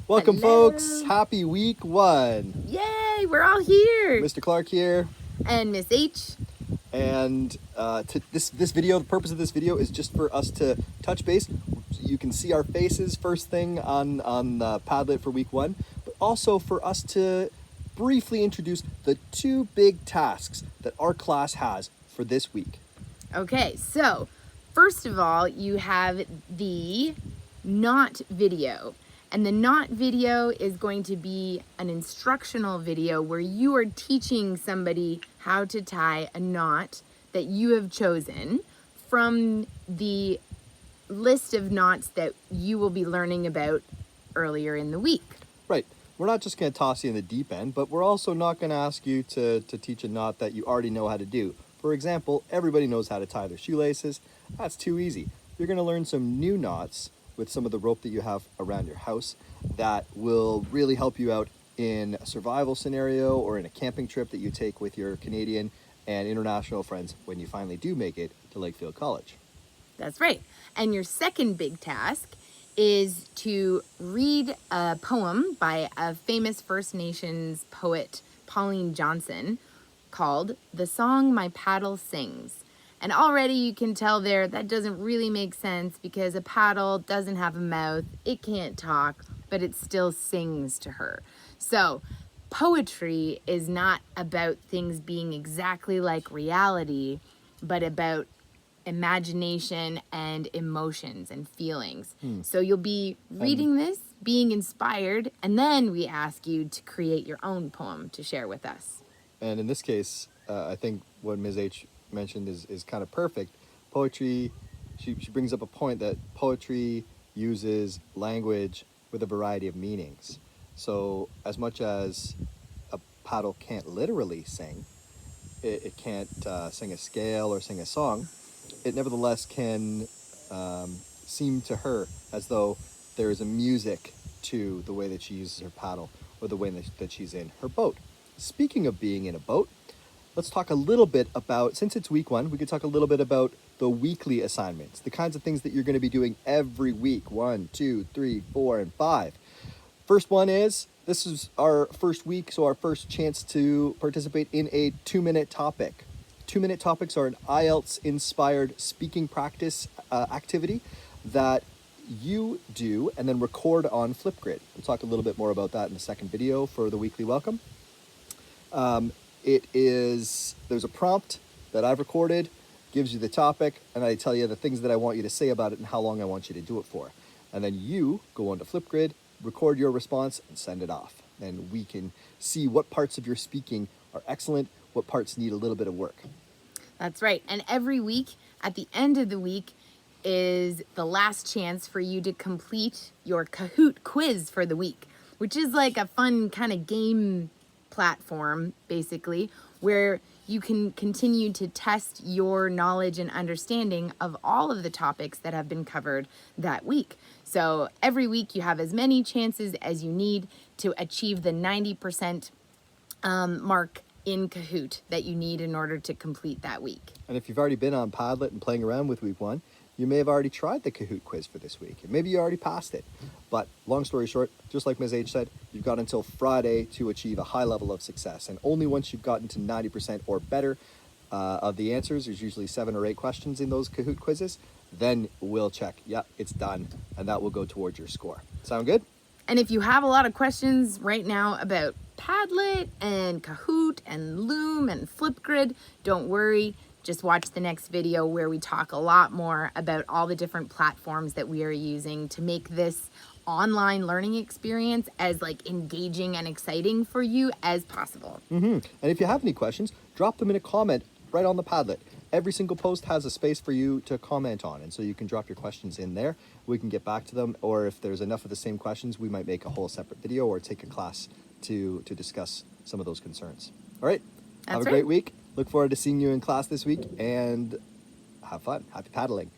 Welcome, Hello. folks. Happy week 1. Yay, we're all here. Mr. Clark here. And Miss H. And this video, the purpose of this video is just for us to touch base. You can see our faces first thing on Padlet for week 1, but also for us to briefly introduce the 2 big tasks that our class has for this week. Okay, so first of all, you have the knot video. And the knot video is going to be an instructional video where you are teaching somebody how to tie a knot that you have chosen from the list of knots that you will be learning about earlier in the week. Right. We're not just going to toss you in the deep end, but we're also not going to ask you to teach a knot that you already know how to do. For example, everybody knows how to tie their shoelaces. That's too easy. You're going to learn some new knots with some of the rope that you have around your house that will really help you out in a survival scenario or in a camping trip that you take with your Canadian and international friends when you finally do make it to Lakefield College. That's right. And your second big task is to read a poem by a famous First Nations poet, Pauline Johnson, called "The Song My Paddle Sings." And already you can tell there that doesn't really make sense because a paddle doesn't have a mouth, it can't talk, but it still sings to her. So poetry is not about things being exactly like reality, but about imagination and emotions and feelings. So you'll be reading this, being inspired, and then we ask you to create your own poem to share with us. And in this case, I think what Ms. H mentioned is kind of perfect. Poetry, she brings up a point that poetry uses language with a variety of meanings. So as much as a paddle can't literally sing, it can't sing a scale or sing a song, it nevertheless can seem to her as though there is a music to the way that she uses her paddle or the way that she's in her boat. Speaking of being in a boat, let's talk a little bit about, since it's week 1, we could talk a little bit about the weekly assignments, the kinds of things that you're going to be doing every week, 1, 2, 3, 4, and 5. First one is, this is our first week, so our first chance to participate in a 2-minute topic. 2-minute topics are an IELTS-inspired speaking practice activity that you do and then record on Flipgrid. We'll talk a little bit more about that in the second video for the weekly welcome. There's a prompt that I've recorded, gives you the topic, and I tell you the things that I want you to say about it and how long I want you to do it for. And then you go onto Flipgrid, record your response, and send it off. And we can see what parts of your speaking are excellent, what parts need a little bit of work. That's right. And every week, at the end of the week, is the last chance for you to complete your Kahoot quiz for the week, which is like a fun kind of game platform, basically, where you can continue to test your knowledge and understanding of all of the topics that have been covered that week. So every week you have as many chances as you need to achieve the 90% mark in Kahoot that you need in order to complete that week. And if you've already been on Padlet and playing around with week 1, you may have already tried the Kahoot quiz for this week. And maybe you already passed it. But long story short, just like Ms. H said, you've got until Friday to achieve a high level of success. And only once you've gotten to 90% or better of the answers, there's usually 7 or 8 questions in those Kahoot quizzes, then we'll check, yeah, it's done. And that will go towards your score. Sound good? And if you have a lot of questions right now about Padlet and Kahoot and Loom and Flipgrid, don't worry. Just watch the next video where we talk a lot more about all the different platforms that we are using to make this online learning experience as engaging and exciting for you as possible. And if you have any questions, drop them in a comment right on the Padlet. Every single post has a space for you to comment on, and so you can drop your questions in there. We can get back to them, or if there's enough of the same questions, we might make a whole separate video or take a class to discuss some of those concerns. All right, have a great week. Look forward to seeing you in class this week, and have fun. Happy paddling.